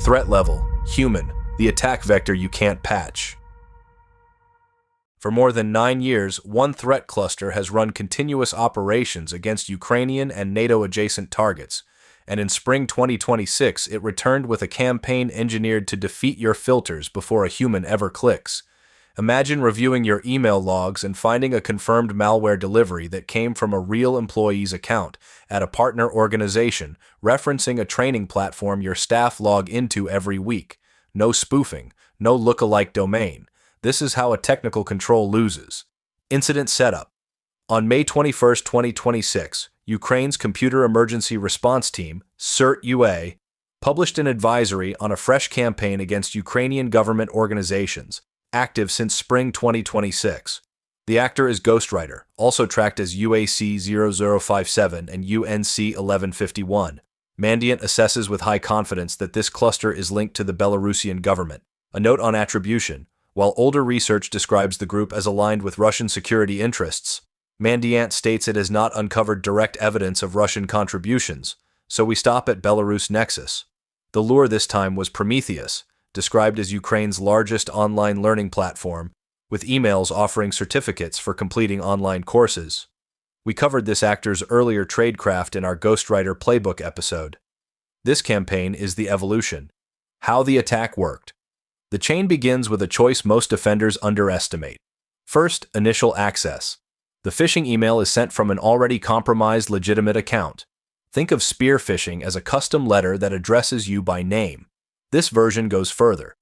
Threat level, human, the attack vector you can't patch. For more than 9 years, one threat cluster has run continuous operations against Ukrainian and NATO-adjacent targets, and in spring 2026 it returned with a campaign engineered to defeat your filters before a human ever clicks. Imagine reviewing your email logs and finding a confirmed malware delivery that came from a real employee's account at a partner organization, referencing a training platform your staff log into every week. No spoofing, no look-alike domain. This is how a technical control loses. Incident setup. On May 21, 2026, Ukraine's Computer Emergency Response Team, CERT-UA, published an advisory on a fresh campaign against Ukrainian government organizations, active since spring 2026. The actor is Ghostwriter, also tracked as UAC0057 and UNC1151. Mandiant assesses with high confidence that this cluster is linked to the Belarusian government. A note on attribution. While older research describes the group as aligned with Russian security interests, Mandiant states it has not uncovered direct evidence of Russian contributions, so we stop at Belarus nexus. The lure this time was Prometheus, described as Ukraine's largest online learning platform, with emails offering certificates for completing online courses. We covered this actor's earlier tradecraft in our Ghostwriter playbook episode. This campaign is the evolution. How the attack worked. The chain begins with a choice most offenders underestimate. First, initial access. The phishing email is sent from an already compromised legitimate account. Think of spear phishing as a custom letter that addresses you by name. This version goes further.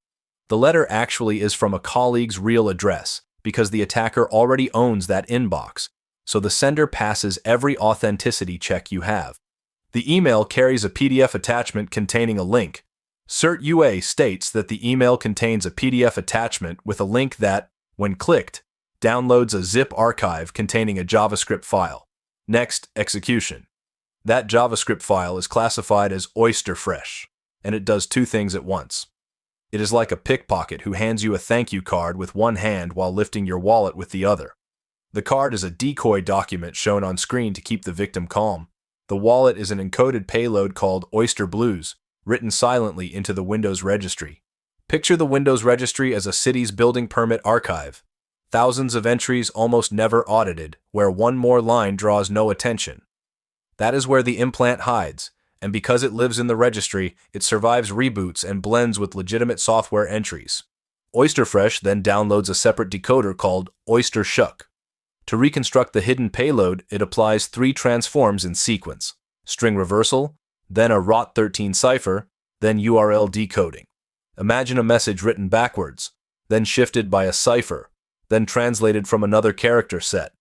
The letter actually is from a colleague's real address, because the attacker already owns that inbox, so the sender passes every authenticity check you have. The email carries a PDF attachment containing a link. CERT-UA states that the email contains a PDF attachment with a link that, when clicked, downloads a zip archive containing a JavaScript file. Next, execution. That JavaScript file is classified as oysterfresh, and it does two things at once. It is like a pickpocket who hands you a thank you card with one hand while lifting your wallet with the other. The card is a decoy document shown on screen to keep the victim calm. The wallet is an encoded payload called Oyster Blues, written silently into the Windows registry. Picture the Windows registry as a city's building permit archive. Thousands of entries almost never audited, where one more line draws no attention. That is where the implant hides, and because it lives in the registry, it survives reboots and blends with legitimate software entries. Oysterfresh then downloads a separate decoder called Oyster Shuck. To reconstruct the hidden payload, it applies 3 transforms in sequence: string reversal, then a ROT13 cipher, then URL decoding. Imagine a message written backwards, then shifted by a cipher, then translated from another character set.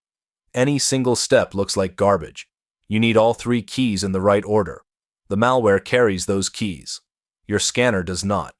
Any single step looks like garbage. You need all 3 keys in the right order. The malware carries those keys. Your scanner does not.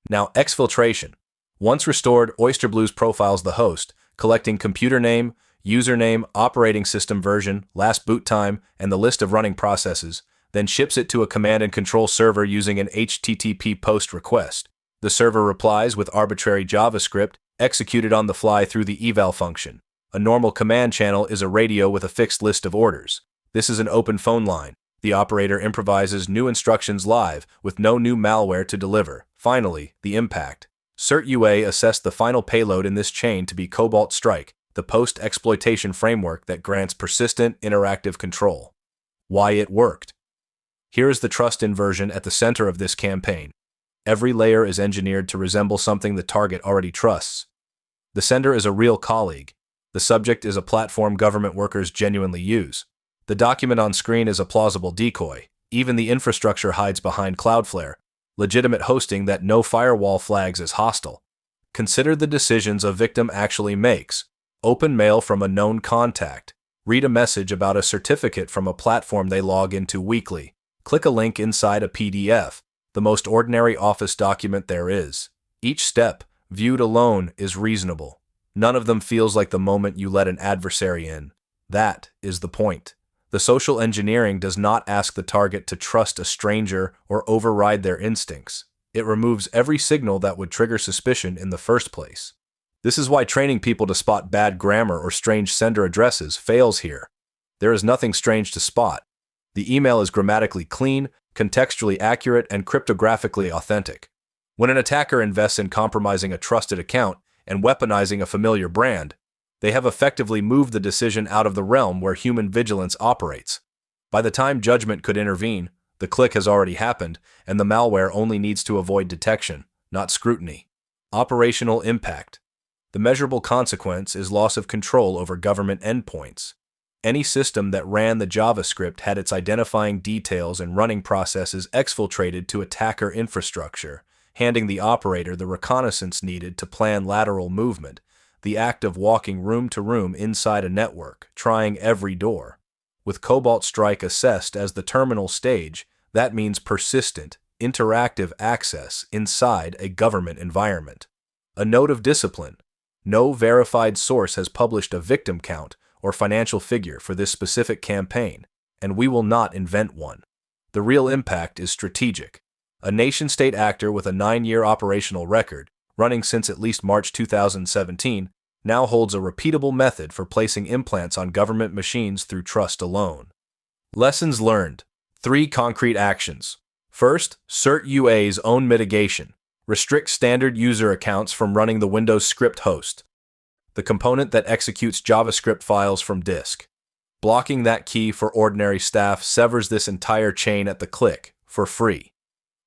Now, exfiltration. Once restored, Oyster Blues profiles the host, collecting computer name, username, operating system version, last boot time, and the list of running processes, then ships it to a command and control server using an HTTP POST request. The server replies with arbitrary JavaScript, executed on the fly through the eval function. A normal command channel is a radio with a fixed list of orders. This is an open phone line. The operator improvises new instructions live, with no new malware to deliver. Finally, the impact. CERT-UA assessed the final payload in this chain to be Cobalt Strike, the post-exploitation framework that grants persistent, interactive control. Why it worked. Here is the trust inversion at the center of this campaign. Every layer is engineered to resemble something the target already trusts. The sender is a real colleague. The subject is a platform government workers genuinely use. The document on screen is a plausible decoy. Even the infrastructure hides behind Cloudflare, legitimate hosting that no firewall flags as hostile. Consider the decisions a victim actually makes. Open mail from a known contact. Read a message about a certificate from a platform they log into weekly. Click a link inside a PDF, the most ordinary office document there is. Each step, viewed alone, is reasonable. None of them feels like the moment you let an adversary in. That is the point. The social engineering does not ask the target to trust a stranger or override their instincts. It removes every signal that would trigger suspicion in the first place. This is why training people to spot bad grammar or strange sender addresses fails here. There is nothing strange to spot. The email is grammatically clean, contextually accurate, and cryptographically authentic. When an attacker invests in compromising a trusted account and weaponizing a familiar brand, they have effectively moved the decision out of the realm where human vigilance operates. By the time judgment could intervene, the click has already happened, and the malware only needs to avoid detection, not scrutiny. Operational impact. The measurable consequence is loss of control over government endpoints. Any system that ran the JavaScript had its identifying details and running processes exfiltrated to attacker infrastructure, handing the operator the reconnaissance needed to plan lateral movement, the act of walking room to room inside a network, trying every door. With Cobalt Strike assessed as the terminal stage, that means persistent, interactive access inside a government environment. A note of discipline: no verified source has published a victim count or financial figure for this specific campaign, and we will not invent one. The real impact is strategic. A nation-state actor with a 9-year operational record, running since at least March 2017, now holds a repeatable method for placing implants on government machines through trust alone. Lessons learned. 3 concrete actions. First, CERT-UA's own mitigation. Restrict standard user accounts from running the Windows script host, the component that executes JavaScript files from disk. Blocking that key for ordinary staff severs this entire chain at the click, for free.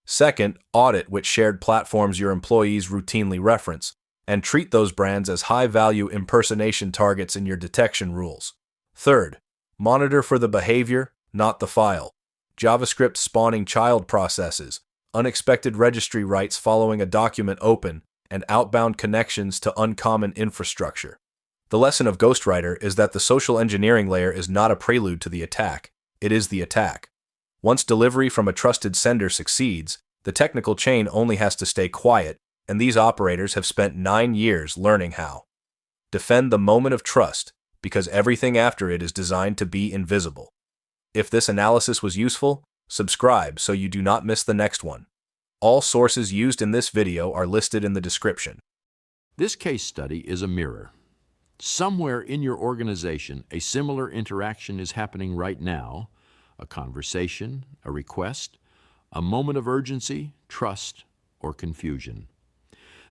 Second, audit which shared platforms your employees routinely reference, and treat those brands as high-value impersonation targets in your detection rules. Third, monitor for the behavior, not the file. JavaScript spawning child processes, unexpected registry writes following a document open, and outbound connections to uncommon infrastructure. The lesson of Ghostwriter is that the social engineering layer is not a prelude to the attack, it is the attack. Once delivery from a trusted sender succeeds, the technical chain only has to stay quiet, and these operators have spent 9 years learning how. Defend the moment of trust, because everything after it is designed to be invisible. If this analysis was useful, subscribe so you do not miss the next one. All sources used in this video are listed in the description. This case study is a mirror. Somewhere in your organization, a similar interaction is happening right now, a conversation, a request, a moment of urgency, trust, or confusion.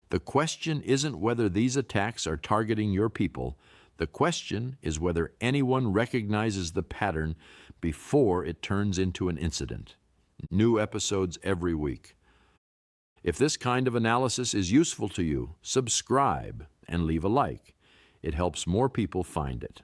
The question isn't whether these attacks are targeting your people. The question is whether anyone recognizes the pattern before it turns into an incident. New episodes every week. If this kind of analysis is useful to you, subscribe and leave a like. It helps more people find it.